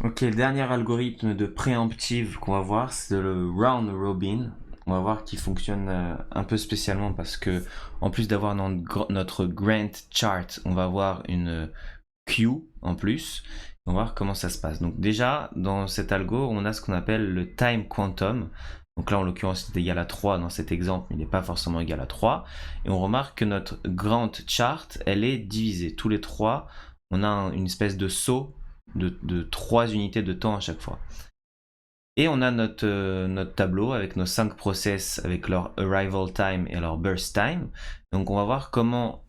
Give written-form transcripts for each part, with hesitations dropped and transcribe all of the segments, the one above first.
Ok, le dernier algorithme de préemptive qu'on va voir, c'est le round robin. On va voir qu'il fonctionne un peu spécialement parce que, en plus d'avoir notre grant chart, on va avoir une queue en plus. On va voir comment ça se passe. Donc déjà, dans cet algo, on a ce qu'on appelle le time quantum. Donc là, en l'occurrence, c'est égal à 3 dans cet exemple, mais il n'est pas forcément égal à 3. Et on remarque que notre grant chart, elle est divisée. Tous les trois, on a une espèce de saut de 3 unités de temps à chaque fois. Et on a notre tableau avec nos 5 process avec leur arrival time et leur burst time. Donc on va voir comment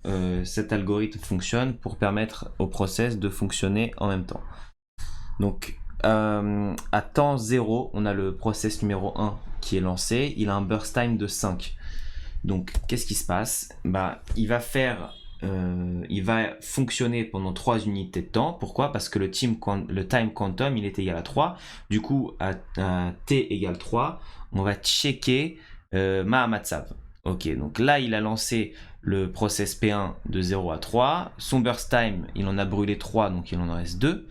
cet algorithme fonctionne pour permettre au process de fonctionner en même temps. Donc à temps 0, on a le process numéro 1 qui est lancé. Il a un burst time de 5. Donc qu'est-ce qui se passe? Il va fonctionner pendant 3 unités de temps. Pourquoi? Parce que le time quantum, il est égal à 3. Du coup, à t égale 3, on va checker Mahamatsav. Ok, donc là, il a lancé le process P1 de 0 à 3. Son burst time, il en a brûlé 3, donc il en reste 2.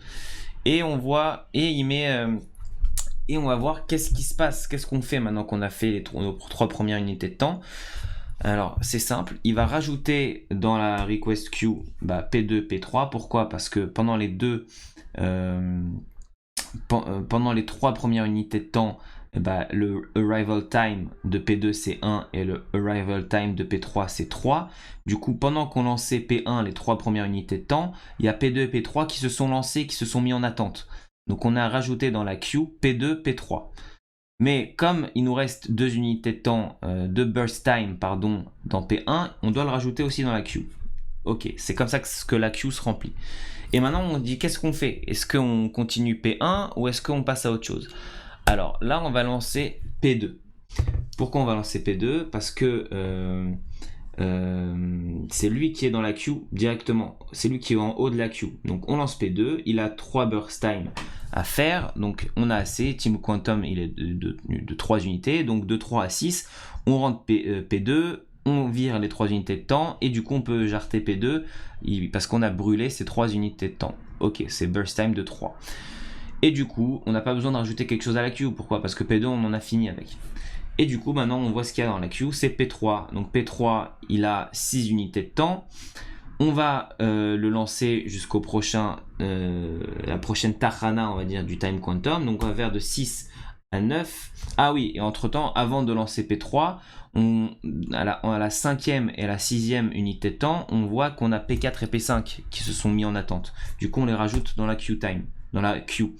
Et on voit, et on va voir qu'est-ce qui se passe, qu'est-ce qu'on fait maintenant qu'on a fait nos 3 premières unités de temps. Alors, c'est simple, il va rajouter dans la request queue P2, P3. Pourquoi? Parce que pendant les trois premières unités de temps, le arrival time de P2 c'est 1 et le arrival time de P3 c'est 3. Du coup, pendant qu'on lançait P1, les 3 premières unités de temps, il y a P2 et P3 qui se sont lancés, qui se sont mis en attente. Donc on a rajouté dans la queue P2, P3. Mais comme il nous reste 2 unités de temps, 2 burst time pardon, dans P1, on doit le rajouter aussi dans la queue. Ok, c'est comme ça que la queue se remplit. Et maintenant on dit qu'est-ce qu'on fait? Est-ce qu'on continue P1 ou est-ce qu'on passe à autre chose? Alors là on va lancer P2. Pourquoi on va lancer P2? Parce que c'est lui qui est dans la queue directement. C'est lui qui est en haut de la queue. Donc on lance P2, il a 3 burst time à faire. Donc on a assez. Team Quantum, il est de 3 unités. Donc de 3 à 6, on rentre P2, on vire les 3 unités de temps. Et du coup on peut jarter P2 parce qu'on a brûlé ces 3 unités de temps. Ok, c'est burst time de 3. Et du coup, on n'a pas besoin de rajouter quelque chose à la queue. Pourquoi? Parce que P2, on en a fini avec. Et du coup, maintenant, on voit ce qu'il y a dans la queue, c'est P3. Donc P3, il a 6 unités de temps. On va le lancer jusqu'au la prochaine Tahana, on va dire, du Time Quantum. Donc on va faire de 6 à 9. Ah oui, et entre-temps, avant de lancer P3, à la 5e et la 6e unité de temps, on voit qu'on a P4 et P5 qui se sont mis en attente. Du coup, on les rajoute dans la queue time, dans la queue.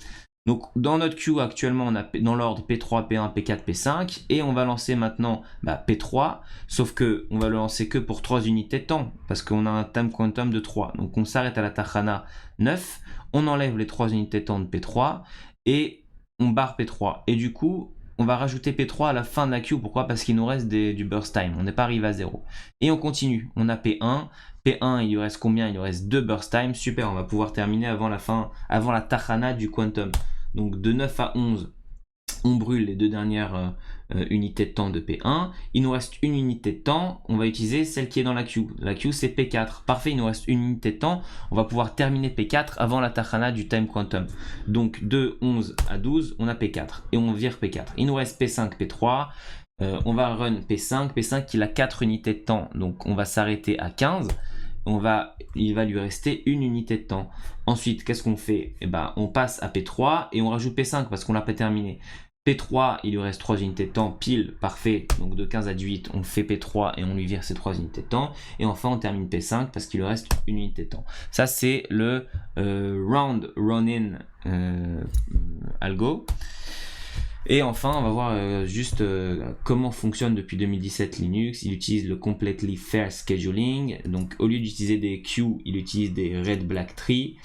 Donc dans notre queue actuellement on a dans l'ordre P3, P1, P4, P5 et on va lancer maintenant P3, sauf que on va le lancer que pour 3 unités de temps parce qu'on a un time quantum de 3. Donc on s'arrête à la Tahana 9, on enlève les 3 unités de temps de P3 et on barre P3. Et du coup on va rajouter P3 à la fin de la queue. Pourquoi? Parce qu'il nous reste du burst time, on n'est pas arrivé à 0. Et on continue, on a P1, P1 il lui reste combien? Il lui reste 2 burst time, super, on va pouvoir terminer avant la Tahana du quantum. Donc de 9 à 11, on brûle les 2 dernières unités de temps de P1. Il nous reste une unité de temps, on va utiliser celle qui est dans la queue. La queue c'est P4. Parfait, il nous reste une unité de temps, on va pouvoir terminer P4 avant la Tahana du time quantum. Donc de 11 à 12, on a P4 et on vire P4. Il nous reste P5, P3. On va run P5, P5 il a 4 unités de temps, donc on va s'arrêter à 15. Il va lui rester une unité de temps. Ensuite, qu'est-ce qu'on fait? On passe à P3 et on rajoute P5 parce qu'on l'a pas terminé. P3, il lui reste 3 unités de temps, pile, parfait. Donc de 15 à 18, on fait P3 et on lui vire ses 3 unités de temps. Et enfin, on termine P5 parce qu'il lui reste une unité de temps. Ça, c'est le round run-in algo. Et enfin, on va voir juste comment fonctionne depuis 2017 Linux. Il utilise le Completely Fair Scheduling. Donc, au lieu d'utiliser des queues, il utilise des red-black trees.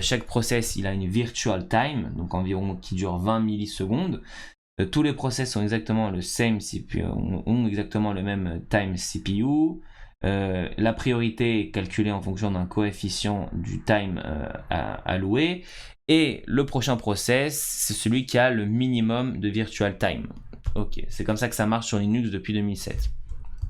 Chaque process, il a une virtual time, donc environ qui dure 20 millisecondes. Tous les process ont exactement le same CPU, ont exactement le même time CPU. La priorité est calculée en fonction d'un coefficient du time alloué. Et le prochain process, c'est celui qui a le minimum de virtual time. Ok, c'est comme ça que ça marche sur Linux depuis 2007.